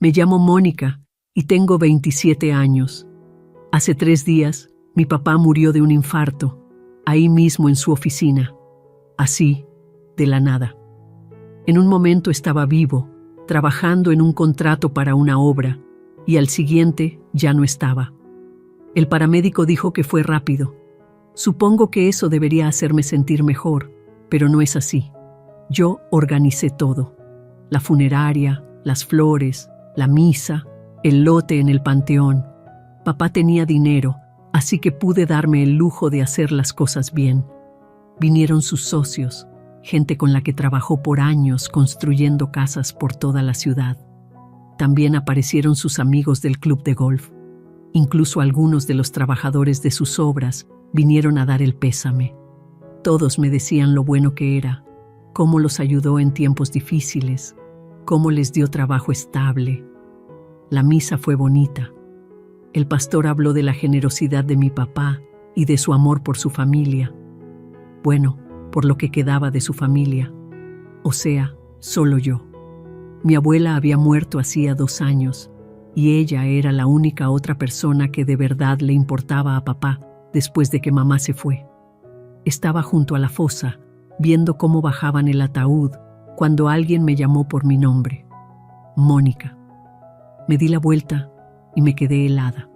Me llamo Mónica y tengo 27 años. Hace 3 días, mi papá murió de un infarto, ahí mismo en su oficina. Así, de la nada. En un momento estaba vivo, trabajando en un contrato para una obra, y al siguiente ya no estaba. El paramédico dijo que fue rápido. Supongo que eso debería hacerme sentir mejor, pero no es así. Yo organicé todo. La funeraria, las flores, la misa, el lote en el panteón. Papá tenía dinero, así que pude darme el lujo de hacer las cosas bien. Vinieron sus socios, gente con la que trabajó por años construyendo casas por toda la ciudad. También aparecieron sus amigos del club de golf. Incluso algunos de los trabajadores de sus obras vinieron a dar el pésame. Todos me decían lo bueno que era, cómo los ayudó en tiempos difíciles, cómo les dio trabajo estable. La misa fue bonita. El pastor habló de la generosidad de mi papá y de su amor por su familia. Bueno, por lo que quedaba de su familia. O sea, solo yo. Mi abuela había muerto hacía 2 años y ella era la única otra persona que de verdad le importaba a papá después de que mamá se fue. Estaba junto a la fosa, viendo cómo bajaban el ataúd, cuando alguien me llamó por mi nombre. Mónica. Me di la vuelta y me quedé helada.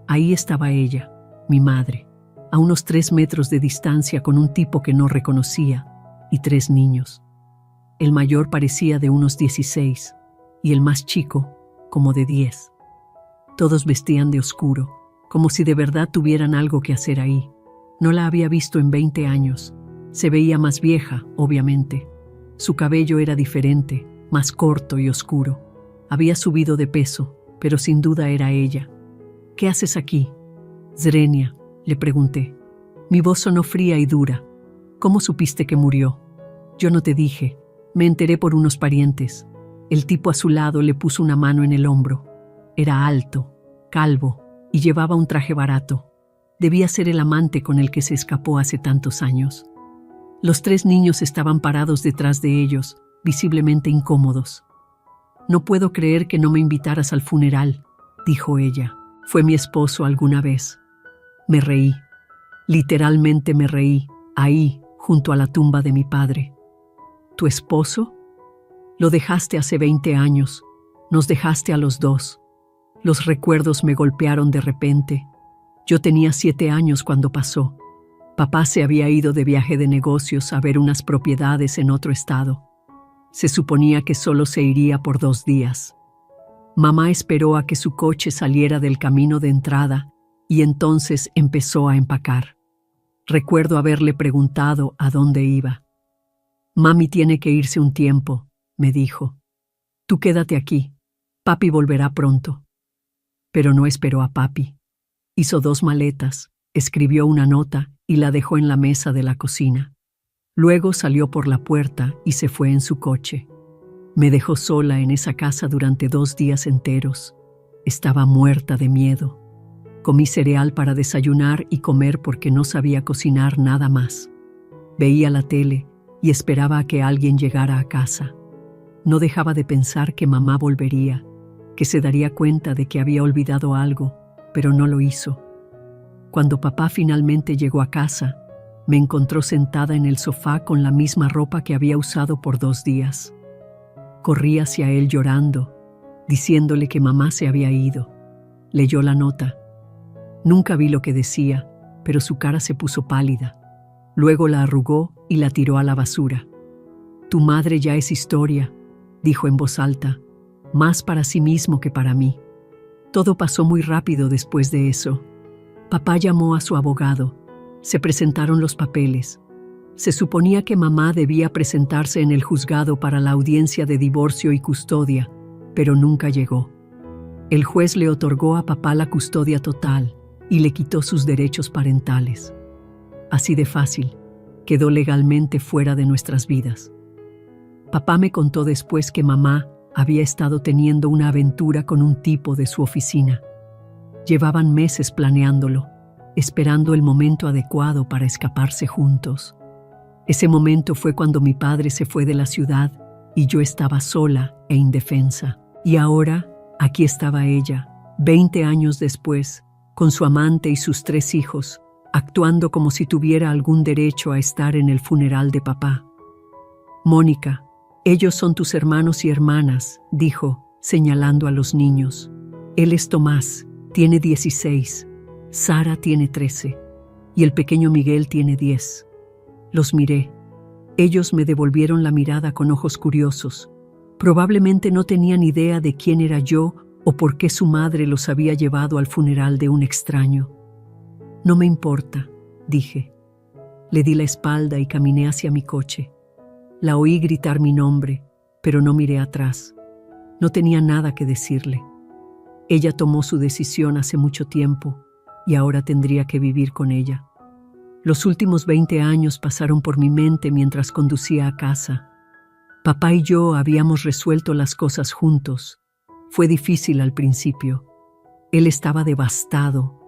Ahí estaba ella, mi madre, a unos 3 metros de distancia con un tipo que no reconocía, y 3 niños. El mayor parecía de unos 16, y el más chico, como de 10. Todos vestían de oscuro, como si de verdad tuvieran algo que hacer ahí. No la había visto en 20 años. Se veía más vieja, obviamente. Su cabello era diferente, más corto y oscuro. Había subido de peso, pero sin duda era ella. «¿Qué haces aquí?» «Zrenia», le pregunté. Mi voz sonó fría y dura. «¿Cómo supiste que murió?» «Yo no te dije. Me enteré por unos parientes». El tipo a su lado le puso una mano en el hombro. Era alto, calvo y llevaba un traje barato. Debía ser el amante con el que se escapó hace tantos años. Los 3 niños estaban parados detrás de ellos, visiblemente incómodos. «No puedo creer que no me invitaras al funeral», dijo ella. «Fue mi esposo alguna vez». Me reí. Literalmente me reí, ahí, junto a la tumba de mi padre. «¿Tu esposo?» «Lo dejaste hace 20 años. Nos dejaste a los 2. Los recuerdos me golpearon de repente. Yo tenía 7 años cuando pasó. Papá se había ido de viaje de negocios a ver unas propiedades en otro estado. Se suponía que solo se iría por 2 días. Mamá esperó a que su coche saliera del camino de entrada y entonces empezó a empacar. Recuerdo haberle preguntado a dónde iba. «Mami tiene que irse un tiempo», me dijo. «Tú quédate aquí. Papi volverá pronto». Pero no esperó a papi. Hizo 2 maletas, escribió una nota y la dejó en la mesa de la cocina. Luego salió por la puerta y se fue en su coche. Me dejó sola en esa casa durante 2 días enteros. Estaba muerta de miedo. Comí cereal para desayunar y comer porque no sabía cocinar nada más. Veía la tele y esperaba a que alguien llegara a casa. No dejaba de pensar que mamá volvería, que se daría cuenta de que había olvidado algo, pero no lo hizo. Cuando papá finalmente llegó a casa, me encontró sentada en el sofá con la misma ropa que había usado por 2 días. Corrí hacia él llorando, diciéndole que mamá se había ido. Leyó la nota. Nunca vi lo que decía, pero su cara se puso pálida. Luego la arrugó y la tiró a la basura. «Tu madre ya es historia», dijo en voz alta, más para sí mismo que para mí. Todo pasó muy rápido después de eso. Papá llamó a su abogado. Se presentaron los papeles. Se suponía que mamá debía presentarse en el juzgado para la audiencia de divorcio y custodia, pero nunca llegó. El juez le otorgó a papá la custodia total y le quitó sus derechos parentales. Así de fácil, quedó legalmente fuera de nuestras vidas. Papá me contó después que mamá había estado teniendo una aventura con un tipo de su oficina. Llevaban meses planeándolo, esperando el momento adecuado para escaparse juntos. Ese momento fue cuando mi padre se fue de la ciudad y yo estaba sola e indefensa. Y ahora, aquí estaba ella, 20 años después, con su amante y sus 3 hijos, actuando como si tuviera algún derecho a estar en el funeral de papá. «Mónica, ellos son tus hermanos y hermanas», dijo, señalando a los niños. «Él es Tomás, tiene 16, Sara tiene 13, y el pequeño Miguel tiene 10. Los miré. Ellos me devolvieron la mirada con ojos curiosos. Probablemente no tenían idea de quién era yo o por qué su madre los había llevado al funeral de un extraño. «No me importa», dije. Le di la espalda y caminé hacia mi coche. La oí gritar mi nombre, pero no miré atrás. No tenía nada que decirle. Ella tomó su decisión hace mucho tiempo y ahora tendría que vivir con ella. Los últimos 20 años pasaron por mi mente mientras conducía a casa. Papá y yo habíamos resuelto las cosas juntos. Fue difícil al principio. Él estaba devastado,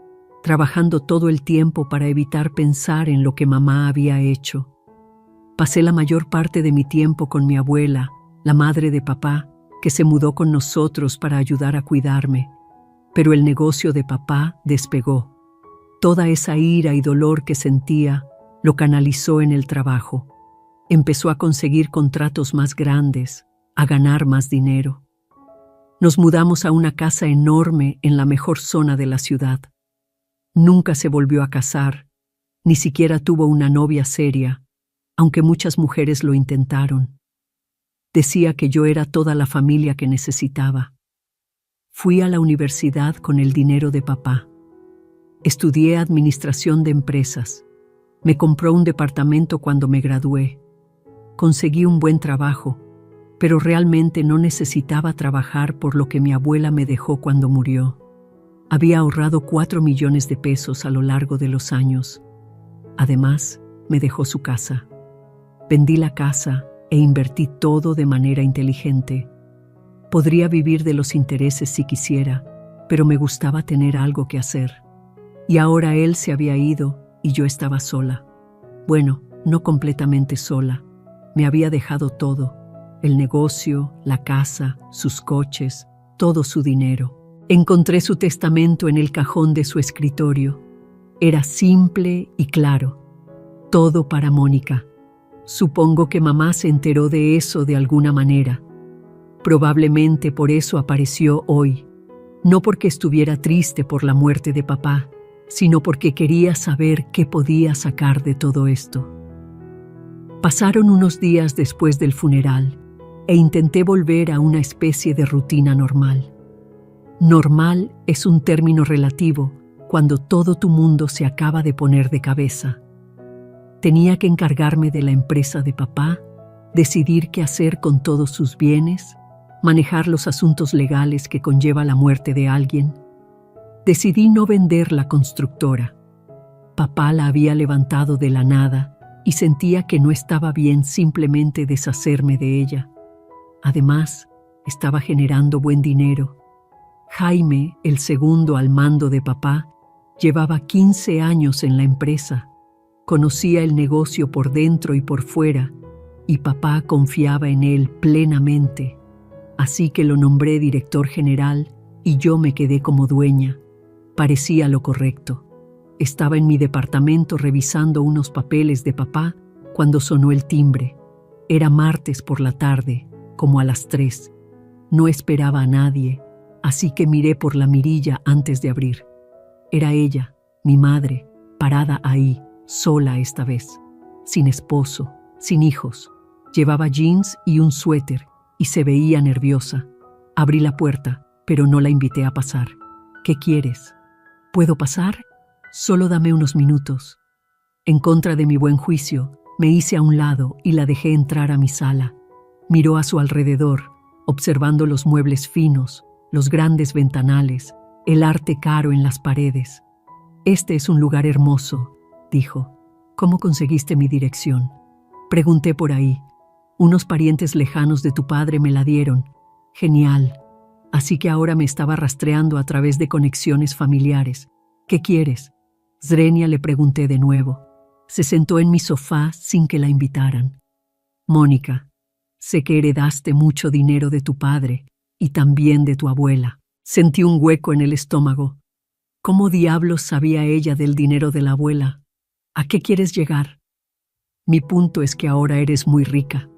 trabajando todo el tiempo para evitar pensar en lo que mamá había hecho. Pasé la mayor parte de mi tiempo con mi abuela, la madre de papá, que se mudó con nosotros para ayudar a cuidarme. Pero el negocio de papá despegó. Toda esa ira y dolor que sentía lo canalizó en el trabajo. Empezó a conseguir contratos más grandes, a ganar más dinero. Nos mudamos a una casa enorme en la mejor zona de la ciudad. Nunca se volvió a casar, ni siquiera tuvo una novia seria, aunque muchas mujeres lo intentaron. Decía que yo era toda la familia que necesitaba. Fui a la universidad con el dinero de papá. Estudié administración de empresas. Me compró un departamento cuando me gradué. Conseguí un buen trabajo, pero realmente no necesitaba trabajar por lo que mi abuela me dejó cuando murió. Había ahorrado 4 millones de pesos a lo largo de los años. Además, me dejó su casa. Vendí la casa e invertí todo de manera inteligente. Podría vivir de los intereses si quisiera, pero me gustaba tener algo que hacer. Y ahora él se había ido y yo estaba sola. Bueno, no completamente sola. Me había dejado todo: el negocio, la casa, sus coches, todo su dinero. Encontré su testamento en el cajón de su escritorio. Era simple y claro. Todo para Mónica. Supongo que mamá se enteró de eso de alguna manera. Probablemente por eso apareció hoy. No porque estuviera triste por la muerte de papá, sino porque quería saber qué podía sacar de todo esto. Pasaron unos días después del funeral e intenté volver a una especie de rutina normal. Normal es un término relativo cuando todo tu mundo se acaba de poner de cabeza. Tenía que encargarme de la empresa de papá, decidir qué hacer con todos sus bienes, manejar los asuntos legales que conlleva la muerte de alguien. Decidí no vender la constructora. Papá la había levantado de la nada y sentía que no estaba bien simplemente deshacerme de ella. Además, estaba generando buen dinero. Jaime, el segundo al mando de papá, llevaba 15 años en la empresa. Conocía el negocio por dentro y por fuera, y papá confiaba en él plenamente. Así que lo nombré director general y yo me quedé como dueña. Parecía lo correcto. Estaba en mi departamento revisando unos papeles de papá cuando sonó el timbre. Era martes por la tarde, como a las 3. No esperaba a nadie, así que miré por la mirilla antes de abrir. Era ella, mi madre, parada ahí, sola esta vez, sin esposo, sin hijos. Llevaba jeans y un suéter y se veía nerviosa. Abrí la puerta, pero no la invité a pasar. «¿Qué quieres?» «¿Puedo pasar? Solo dame unos minutos». En contra de mi buen juicio, me hice a un lado y la dejé entrar a mi sala. Miró a su alrededor, observando los muebles finos, los grandes ventanales, el arte caro en las paredes. «Este es un lugar hermoso», dijo. «¿Cómo conseguiste mi dirección?» Pregunté por ahí. «Unos parientes lejanos de tu padre me la dieron». «Genial». Así que ahora me estaba rastreando a través de conexiones familiares. «¿Qué quieres?» Zrenia, le pregunté de nuevo. Se sentó en mi sofá sin que la invitaran. «Mónica, sé que heredaste mucho dinero de tu padre y también de tu abuela. Sentí un hueco en el estómago. ¿Cómo diablos sabía ella del dinero de la abuela? ¿A qué quieres llegar? Mi punto es que ahora eres muy rica,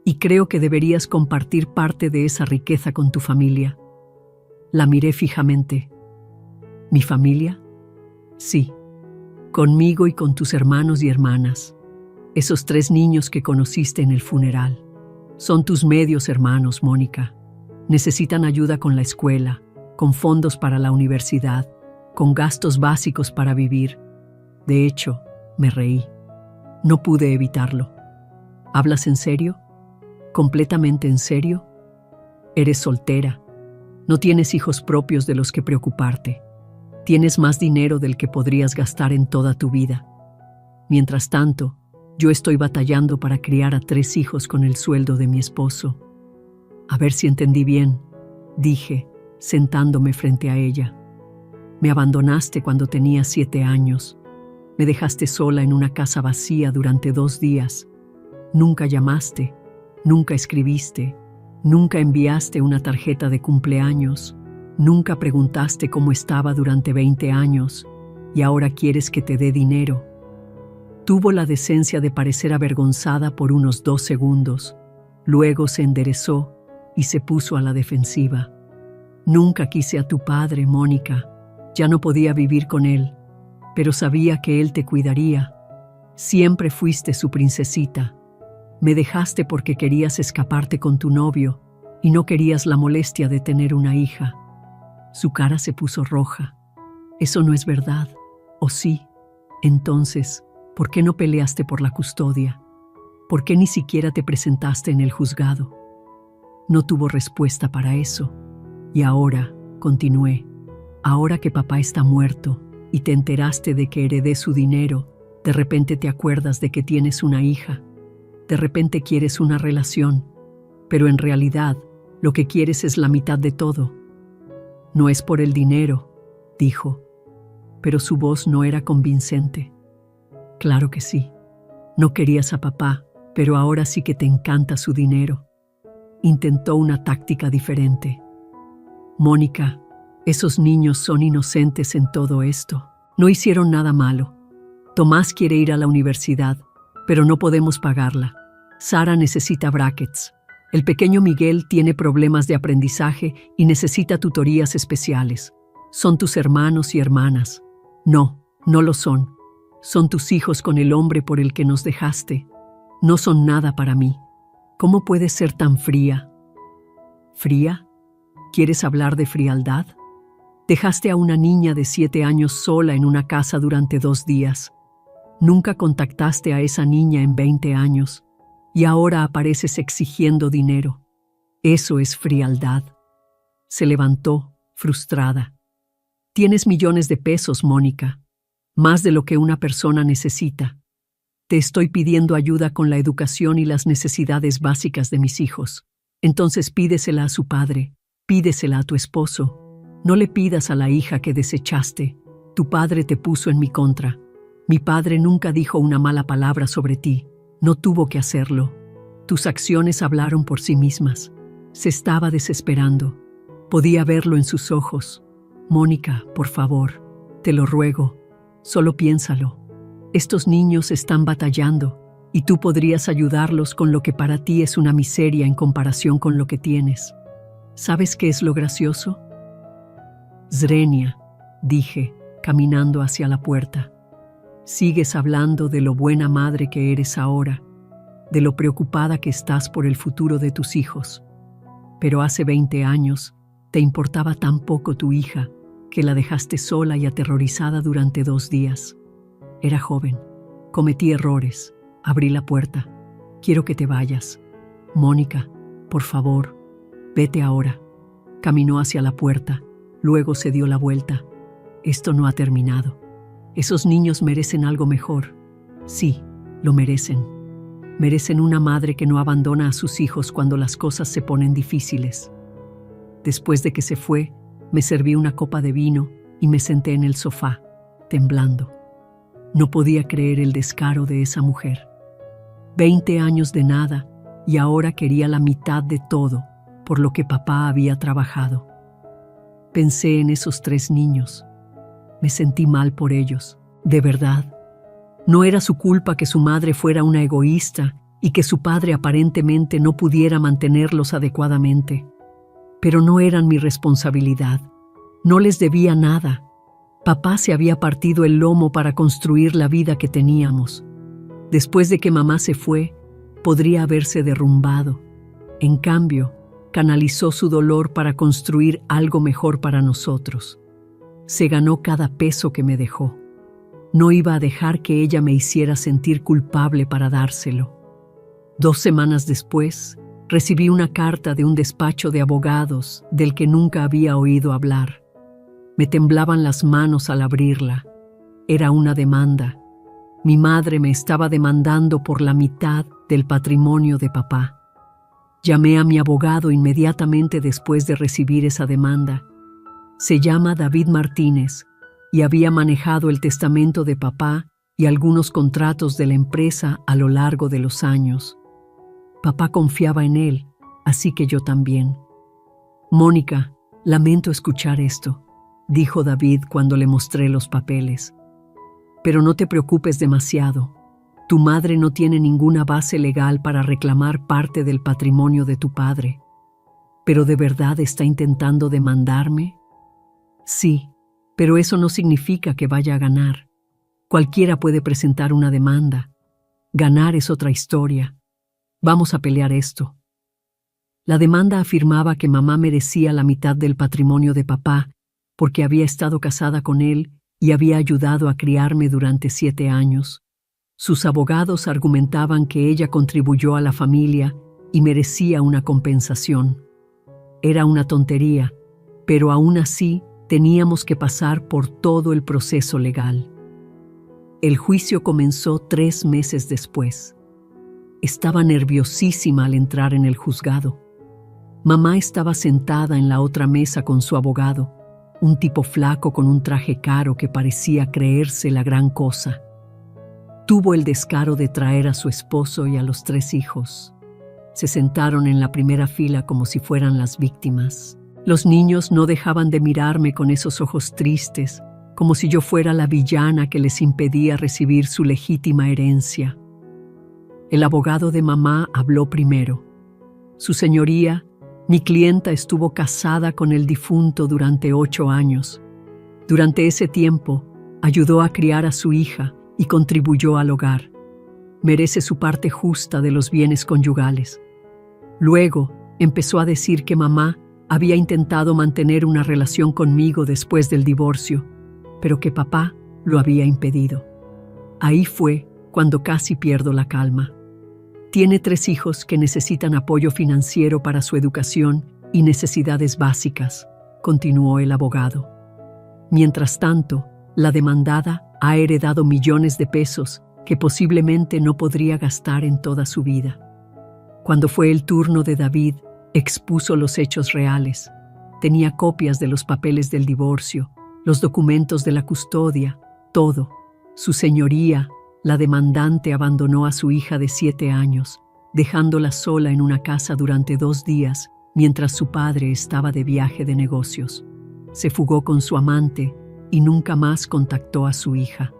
y creo que deberías compartir parte de esa riqueza con tu familia. La miré fijamente. ¿Mi familia? Sí, conmigo y con tus hermanos y hermanas. Esos 3 niños que conociste en el funeral. Son tus medios hermanos, Mónica. Necesitan ayuda con la escuela, con fondos para la universidad, con gastos básicos para vivir. De hecho, me reí. No pude evitarlo. ¿Hablas en serio? ¿Completamente en serio? Eres soltera. No tienes hijos propios de los que preocuparte. Tienes más dinero del que podrías gastar en toda tu vida. Mientras tanto, yo estoy batallando para criar a 3 hijos con el sueldo de mi esposo. A ver si entendí bien, dije, sentándome frente a ella. Me abandonaste cuando tenía 7 años. Me dejaste sola en una casa vacía durante 2 días. Nunca llamaste, nunca escribiste, nunca enviaste una tarjeta de cumpleaños, nunca preguntaste cómo estaba durante 20 años, y ahora quieres que te dé dinero. Tuvo la decencia de parecer avergonzada por unos 2 segundos. Luego se enderezó y se puso a la defensiva. Nunca quise a tu padre, Mónica. Ya no podía vivir con él, pero sabía que él te cuidaría. Siempre fuiste su princesita. Me dejaste porque querías escaparte con tu novio y no querías la molestia de tener una hija. Su cara se puso roja. Eso no es verdad, ¿o sí? Entonces, ¿por qué no peleaste por la custodia? ¿Por qué ni siquiera te presentaste en el juzgado? No tuvo respuesta para eso. Y ahora, continué, ahora que papá está muerto y te enteraste de que heredé su dinero, de repente te acuerdas de que tienes una hija. De repente quieres una relación, pero en realidad lo que quieres es la mitad de todo. No es por el dinero, dijo, pero su voz no era convincente. Claro que sí. No querías a papá, pero ahora sí que te encanta su dinero. Intentó una táctica diferente. Mónica, esos niños son inocentes en todo esto. No hicieron nada malo. Tomás quiere ir a la universidad, pero no podemos pagarla. Sara necesita brackets. El pequeño Miguel tiene problemas de aprendizaje y necesita tutorías especiales. Son tus hermanos y hermanas. No, no lo son. Son tus hijos con el hombre por el que nos dejaste. No son nada para mí. ¿Cómo puedes ser tan fría? ¿Fría? ¿Quieres hablar de frialdad? Dejaste a una niña de 7 años sola en una casa durante 2 días. Nunca contactaste a esa niña en 20 años. Y ahora apareces exigiendo dinero. Eso es frialdad. Se levantó, frustrada. Tienes millones de pesos, Mónica. Más de lo que una persona necesita. Te estoy pidiendo ayuda con la educación y las necesidades básicas de mis hijos. Entonces pídesela a su padre, pídesela a tu esposo. No le pidas a la hija que desechaste. Tu padre te puso en mi contra. Mi padre nunca dijo una mala palabra sobre ti. No tuvo que hacerlo. Tus acciones hablaron por sí mismas. Se estaba desesperando. Podía verlo en sus ojos. Mónica, por favor, te lo ruego. Solo piénsalo. Estos niños están batallando y tú podrías ayudarlos con lo que para ti es una miseria en comparación con lo que tienes. ¿Sabes qué es lo gracioso? Zrenia, dije, caminando hacia la puerta. Sigues hablando de lo buena madre que eres ahora, de lo preocupada que estás por el futuro de tus hijos. Pero hace 20 años te importaba tan poco tu hija que la dejaste sola y aterrorizada durante 2 días. Era joven. Cometí errores. Abrí la puerta. Quiero que te vayas. Mónica, por favor, vete ahora. Caminó hacia la puerta. Luego se dio la vuelta. Esto no ha terminado. Esos niños merecen algo mejor. Sí, lo merecen. Merecen una madre que no abandona a sus hijos cuando las cosas se ponen difíciles. Después de que se fue, me serví una copa de vino y me senté en el sofá, temblando. No podía creer el descaro de esa mujer. 20 años de nada y ahora quería la mitad de todo por lo que papá había trabajado. Pensé en esos 3 niños. Me sentí mal por ellos, de verdad. No era su culpa que su madre fuera una egoísta y que su padre aparentemente no pudiera mantenerlos adecuadamente. Pero no eran mi responsabilidad. No les debía nada. Papá se había partido el lomo para construir la vida que teníamos. Después de que mamá se fue, podría haberse derrumbado. En cambio, canalizó su dolor para construir algo mejor para nosotros. Se ganó cada peso que me dejó. No iba a dejar que ella me hiciera sentir culpable para dárselo. 2 semanas después, recibí una carta de un despacho de abogados del que nunca había oído hablar. Me temblaban las manos al abrirla. Era una demanda. Mi madre me estaba demandando por la mitad del patrimonio de papá. Llamé a mi abogado inmediatamente después de recibir esa demanda. Se llama David Martínez y había manejado el testamento de papá y algunos contratos de la empresa a lo largo de los años. Papá confiaba en él, así que yo también. «Mónica, lamento escuchar esto», dijo David cuando le mostré los papeles. «Pero no te preocupes demasiado. Tu madre no tiene ninguna base legal para reclamar parte del patrimonio de tu padre. ¿Pero de verdad está intentando demandarme?» «Sí, pero eso no significa que vaya a ganar. Cualquiera puede presentar una demanda. Ganar es otra historia. Vamos a pelear esto». La demanda afirmaba que mamá merecía la mitad del patrimonio de papá porque había estado casada con él y había ayudado a criarme durante 7 años. Sus abogados argumentaban que ella contribuyó a la familia y merecía una compensación. Era una tontería, pero aún así teníamos que pasar por todo el proceso legal. El juicio comenzó 3 meses después. Estaba nerviosísima al entrar en el juzgado. Mamá estaba sentada en la otra mesa con su abogado, un tipo flaco con un traje caro que parecía creerse la gran cosa. Tuvo el descaro de traer a su esposo y a los 3 hijos. Se sentaron en la primera fila como si fueran las víctimas. Los niños no dejaban de mirarme con esos ojos tristes, como si yo fuera la villana que les impedía recibir su legítima herencia. El abogado de mamá habló primero. «Su señoría, mi clienta estuvo casada con el difunto durante 8 años. Durante ese tiempo, ayudó a criar a su hija y contribuyó al hogar. Merece su parte justa de los bienes conyugales». Luego, empezó a decir que mamá había intentado mantener una relación conmigo después del divorcio, pero que papá lo había impedido. Ahí fue cuando casi pierdo la calma. Tiene 3 hijos que necesitan apoyo financiero para su educación y necesidades básicas, continuó el abogado. Mientras tanto, la demandada ha heredado millones de pesos que posiblemente no podría gastar en toda su vida. Cuando fue el turno de David, expuso los hechos reales. Tenía copias de los papeles del divorcio, los documentos de la custodia, todo. Su señoría, la demandante, abandonó a su hija de 7 años, dejándola sola en una casa durante 2 días mientras su padre estaba de viaje de negocios. Se fugó con su amante y nunca más contactó a su hija.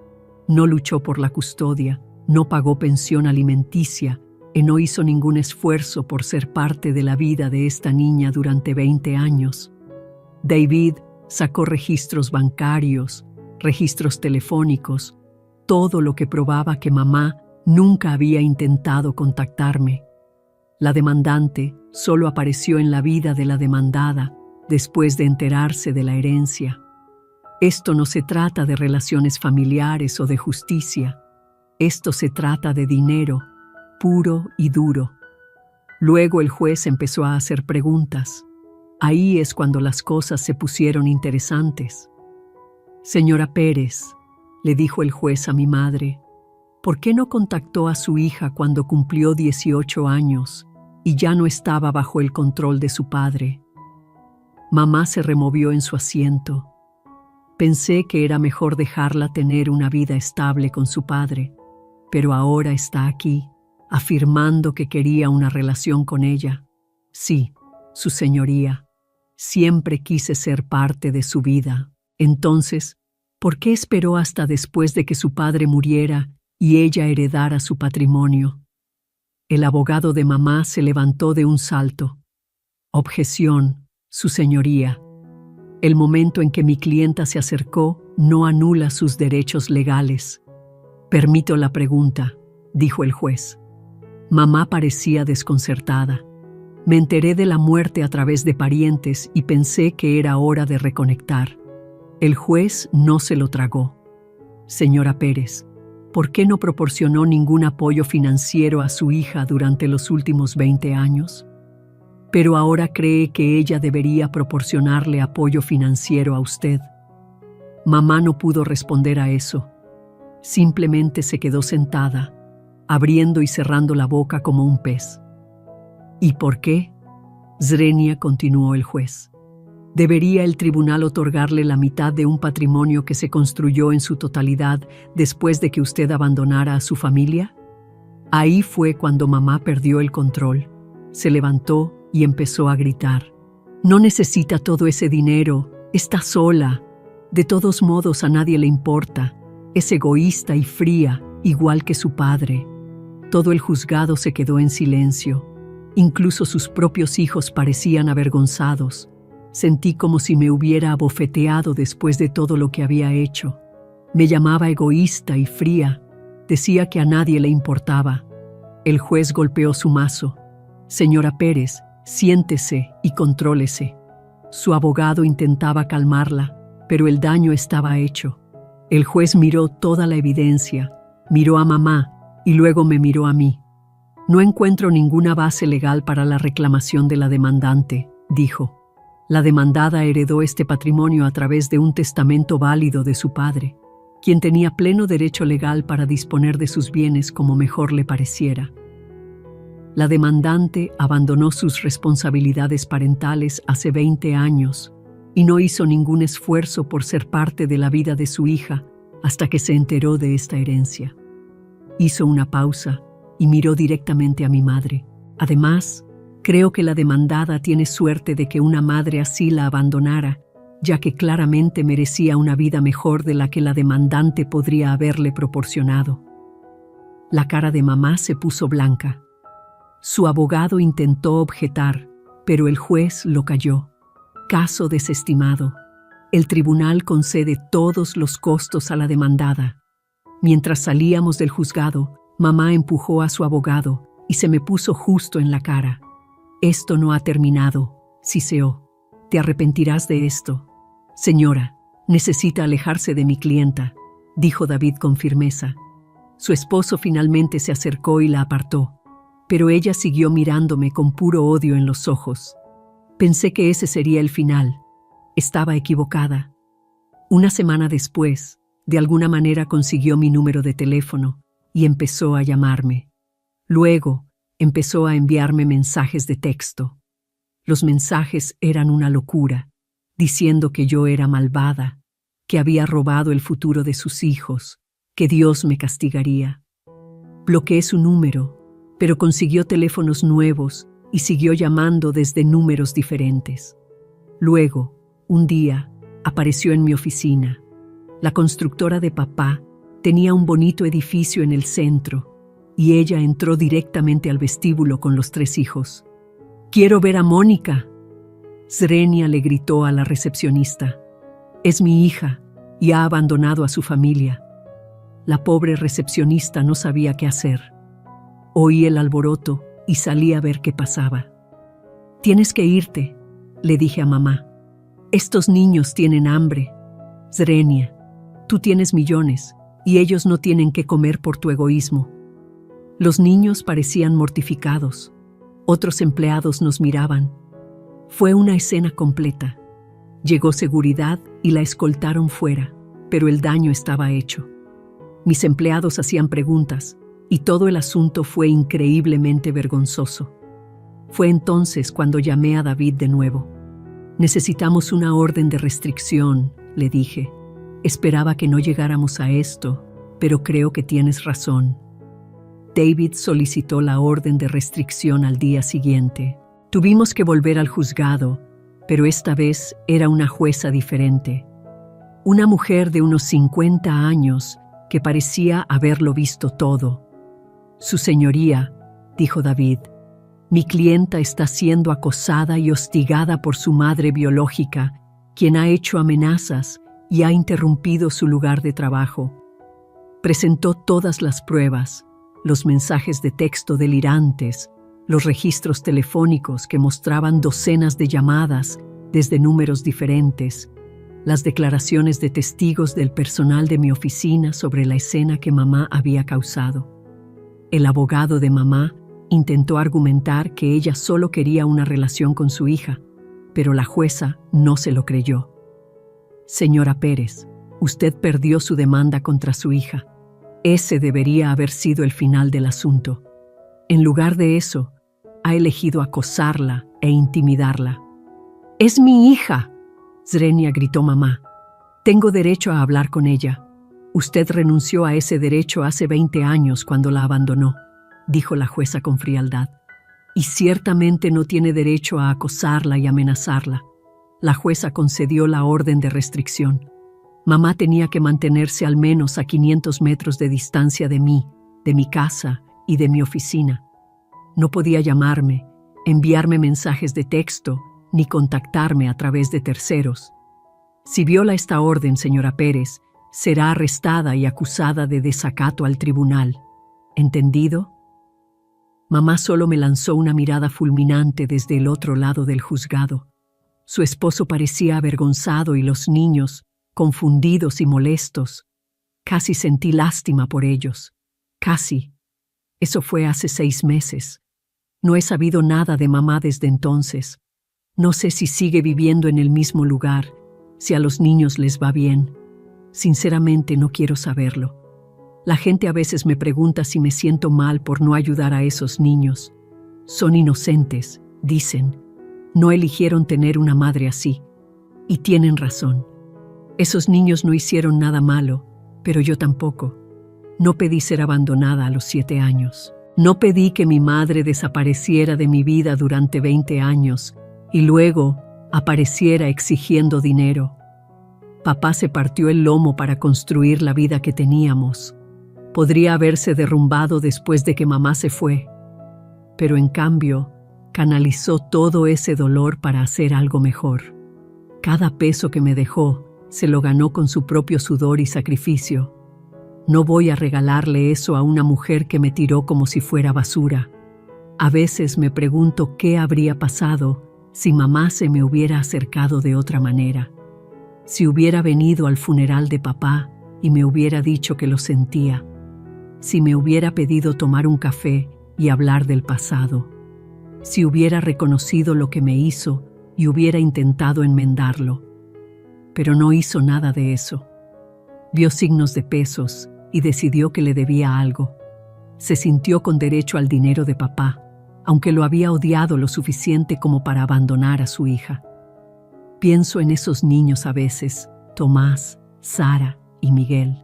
No luchó por la custodia, no pagó pensión alimenticia y no hizo ningún esfuerzo por ser parte de la vida de esta niña durante 20 años. David sacó registros bancarios, registros telefónicos, todo lo que probaba que mamá nunca había intentado contactarme. La demandante solo apareció en la vida de la demandada después de enterarse de la herencia. Esto no se trata de relaciones familiares o de justicia. Esto se trata de dinero, puro y duro. Luego el juez empezó a hacer preguntas. Ahí es cuando las cosas se pusieron interesantes. «Señora Pérez», le dijo el juez a mi madre, «¿por qué no contactó a su hija cuando cumplió 18 años y ya no estaba bajo el control de su padre?» Mamá se removió en su asiento. Pensé que era mejor dejarla tener una vida estable con su padre, pero ahora está aquí, afirmando que quería una relación con ella. Sí, Su señoría. Siempre quise ser parte de su vida. Entonces, ¿por qué esperó hasta después de que su padre muriera y ella heredara su patrimonio? El abogado de mamá se levantó de un salto. Objeción, su señoría. El momento en que mi clienta se acercó no anula sus derechos legales. Permito la pregunta, dijo el juez. Mamá parecía desconcertada. Me enteré de la muerte a través de parientes y pensé que era hora de reconectar. El juez no se lo tragó. Señora Pérez, ¿por qué no proporcionó ningún apoyo financiero a su hija durante los últimos 20 años? Pero ahora cree que ella debería proporcionarle apoyo financiero a usted. Mamá no pudo responder a eso. Simplemente se quedó sentada, abriendo y cerrando la boca como un pez. ¿Y por qué? Zrenia, continuó el juez. ¿Debería el tribunal otorgarle la mitad de un patrimonio que se construyó en su totalidad después de que usted abandonara a su familia? Ahí fue cuando mamá perdió el control. Se levantó y empezó a gritar. No necesita todo ese dinero, está sola. De todos modos a nadie le importa. Es egoísta y fría, igual que su padre. Todo el juzgado se quedó en silencio. Incluso sus propios hijos parecían avergonzados. Sentí como si me hubiera abofeteado después de todo lo que había hecho. Me llamaba egoísta y fría. Decía que a nadie le importaba. El juez golpeó su mazo. Señora Pérez, siéntese y contrólese. Su abogado intentaba calmarla, pero el daño estaba hecho. El juez miró toda la evidencia, miró a mamá y luego me miró a mí. No encuentro ninguna base legal para la reclamación de la demandante, dijo. La demandada heredó este patrimonio a través de un testamento válido de su padre, quien tenía pleno derecho legal para disponer de sus bienes como mejor le pareciera. La demandante abandonó sus responsabilidades parentales hace 20 años y no hizo ningún esfuerzo por ser parte de la vida de su hija hasta que se enteró de esta herencia. Hizo una pausa y miró directamente a mi madre. Además, creo que la demandada tiene suerte de que una madre así la abandonara, ya que claramente merecía una vida mejor de la que la demandante podría haberle proporcionado. La cara de mamá se puso blanca. Su abogado intentó objetar, pero el juez lo calló. Caso desestimado. El tribunal concede todos los costos a la demandada. Mientras salíamos del juzgado, mamá empujó a su abogado y se me puso justo en la cara. Esto no ha terminado, siseó. Te arrepentirás de esto. Señora, necesita alejarse de mi clienta, dijo David con firmeza. Su esposo finalmente se acercó y la apartó, pero ella siguió mirándome con puro odio en los ojos. Pensé que ese sería el final. Estaba equivocada. Una semana después, de alguna manera consiguió mi número de teléfono y empezó a llamarme. Luego, empezó a enviarme mensajes de texto. Los mensajes eran una locura, diciendo que yo era malvada, que había robado el futuro de sus hijos, que Dios me castigaría. Bloqueé su número, pero consiguió teléfonos nuevos y siguió llamando desde números diferentes. Luego, un día, apareció en mi oficina. La constructora de papá tenía un bonito edificio en el centro y ella entró directamente al vestíbulo con los 3 hijos. «¡Quiero ver a Mónica!», Zrenia le gritó a la recepcionista. «Es mi hija y ha abandonado a su familia». La pobre recepcionista no sabía qué hacer. Oí el alboroto y salí a ver qué pasaba. «Tienes que irte», le dije a mamá. «Estos niños tienen hambre. Zrenia, tú tienes millones y ellos no tienen que comer por tu egoísmo». Los niños parecían mortificados. Otros empleados nos miraban. Fue una escena completa. Llegó seguridad y la escoltaron fuera, pero el daño estaba hecho. Mis empleados hacían preguntas y todo el asunto fue increíblemente vergonzoso. Fue entonces cuando llamé a David de nuevo. «Necesitamos una orden de restricción», le dije. «Esperaba que no llegáramos a esto, pero creo que tienes razón». David solicitó la orden de restricción al día siguiente. Tuvimos que volver al juzgado, pero esta vez era una jueza diferente. Una mujer de unos 50 años que parecía haberlo visto todo. «Su señoría», dijo David, «mi clienta está siendo acosada y hostigada por su madre biológica, quien ha hecho amenazas y ha interrumpido su lugar de trabajo». Presentó todas las pruebas, los mensajes de texto delirantes, los registros telefónicos que mostraban docenas de llamadas desde números diferentes, las declaraciones de testigos del personal de mi oficina sobre la escena que mamá había causado. El abogado de mamá intentó argumentar que ella solo quería una relación con su hija, pero la jueza no se lo creyó. «Señora Pérez, usted perdió su demanda contra su hija. Ese debería haber sido el final del asunto. En lugar de eso, ha elegido acosarla e intimidarla». «¡Es mi hija!», Zrenia gritó mamá. «Tengo derecho a hablar con ella. Usted renunció a ese derecho hace 20 años cuando la abandonó», dijo la jueza con frialdad. «Y ciertamente no tiene derecho a acosarla y amenazarla». La jueza concedió la orden de restricción. Mamá tenía que mantenerse al menos a 500 metros de distancia de mí, de mi casa y de mi oficina. No podía llamarme, enviarme mensajes de texto, ni contactarme a través de terceros. Si viola esta orden, señora Pérez, será arrestada y acusada de desacato al tribunal. ¿Entendido? Mamá solo me lanzó una mirada fulminante desde el otro lado del juzgado. Su esposo parecía avergonzado y los niños, confundidos y molestos. Casi sentí lástima por ellos. Casi. Eso fue hace 6 meses. No he sabido nada de mamá desde entonces. No sé si sigue viviendo en el mismo lugar, si a los niños les va bien. Sinceramente no quiero saberlo. La gente a veces me pregunta si me siento mal por no ayudar a esos niños. Son inocentes, dicen. No eligieron tener una madre así. Y tienen razón. Esos niños no hicieron nada malo, pero yo tampoco. No pedí ser abandonada a los 7 años. No pedí que mi madre desapareciera de mi vida durante 20 años y luego apareciera exigiendo dinero. Papá se partió el lomo para construir la vida que teníamos. Podría haberse derrumbado después de que mamá se fue, pero en cambio canalizó todo ese dolor para hacer algo mejor. Cada peso que me dejó se lo ganó con su propio sudor y sacrificio. No voy a regalarle eso a una mujer que me tiró como si fuera basura. A veces me pregunto qué habría pasado si mamá se me hubiera acercado de otra manera. Si hubiera venido al funeral de papá y me hubiera dicho que lo sentía. Si me hubiera pedido tomar un café y hablar del pasado. Si hubiera reconocido lo que me hizo y hubiera intentado enmendarlo. Pero no hizo nada de eso. Vio signos de pesos y decidió que le debía algo. Se sintió con derecho al dinero de papá, aunque lo había odiado lo suficiente como para abandonar a su hija. Pienso en esos niños a veces, Tomás, Sara y Miguel.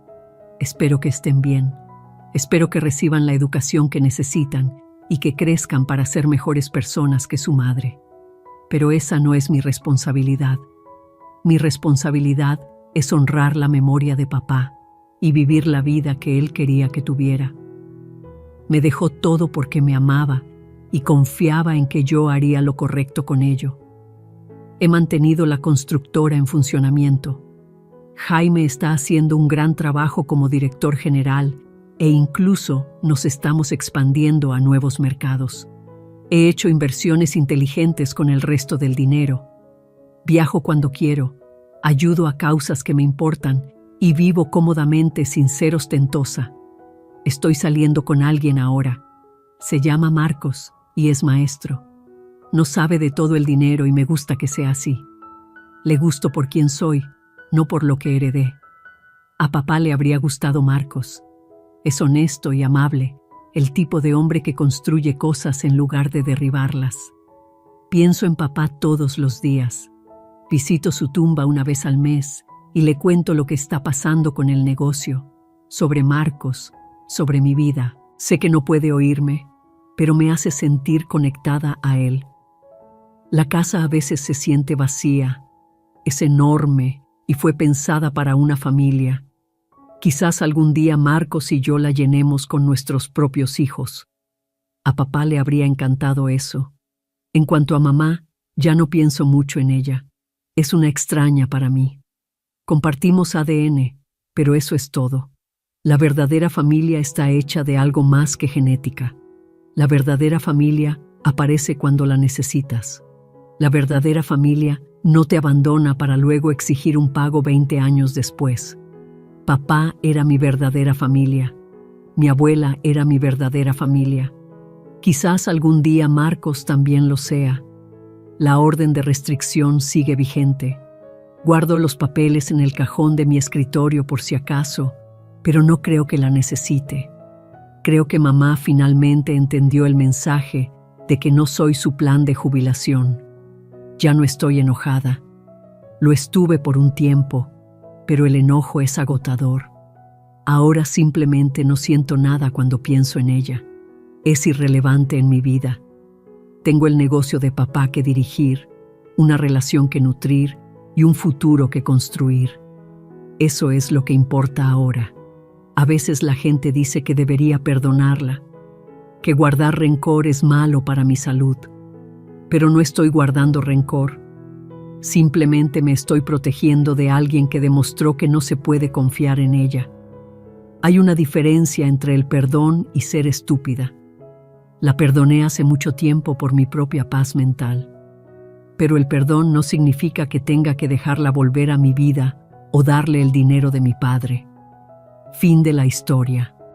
Espero que estén bien. Espero que reciban la educación que necesitan y que crezcan para ser mejores personas que su madre. Pero esa no es mi responsabilidad. Mi responsabilidad es honrar la memoria de papá y vivir la vida que él quería que tuviera. Me dejó todo porque me amaba y confiaba en que yo haría lo correcto con ello. He mantenido la constructora en funcionamiento. Jaime está haciendo un gran trabajo como director general e incluso nos estamos expandiendo a nuevos mercados. He hecho inversiones inteligentes con el resto del dinero. Viajo cuando quiero, ayudo a causas que me importan y vivo cómodamente sin ser ostentosa. Estoy saliendo con alguien ahora. Se llama Marcos y es maestro. No sabe de todo el dinero y me gusta que sea así. Le gusto por quien soy, no por lo que heredé. A papá le habría gustado Marcos. Es honesto y amable, el tipo de hombre que construye cosas en lugar de derribarlas. Pienso en papá todos los días. Visito su tumba una vez al mes y le cuento lo que está pasando con el negocio, sobre Marcos, sobre mi vida. Sé que no puede oírme, pero me hace sentir conectada a él. La casa a veces se siente vacía, es enorme y fue pensada para una familia. Quizás algún día Marcos y yo la llenemos con nuestros propios hijos. A papá le habría encantado eso. En cuanto a mamá, ya no pienso mucho en ella. Es una extraña para mí. Compartimos ADN, pero eso es todo. La verdadera familia está hecha de algo más que genética. La verdadera familia aparece cuando la necesitas. La verdadera familia no te abandona para luego exigir un pago 20 años después. Papá era mi verdadera familia. Mi abuela era mi verdadera familia. Quizás algún día Marcos también lo sea. La orden de restricción sigue vigente. Guardo los papeles en el cajón de mi escritorio por si acaso, pero no creo que la necesite. Creo que mamá finalmente entendió el mensaje de que no soy su plan de jubilación. Ya no estoy enojada. Lo estuve por un tiempo, pero el enojo es agotador. Ahora simplemente no siento nada cuando pienso en ella. Es irrelevante en mi vida. Tengo el negocio de papá que dirigir, una relación que nutrir y un futuro que construir. Eso es lo que importa ahora. A veces la gente dice que debería perdonarla, que guardar rencor es malo para mi salud. Pero no estoy guardando rencor. Simplemente me estoy protegiendo de alguien que demostró que no se puede confiar en ella. Hay una diferencia entre el perdón y ser estúpida. La perdoné hace mucho tiempo por mi propia paz mental. Pero el perdón no significa que tenga que dejarla volver a mi vida o darle el dinero de mi padre. Fin de la historia.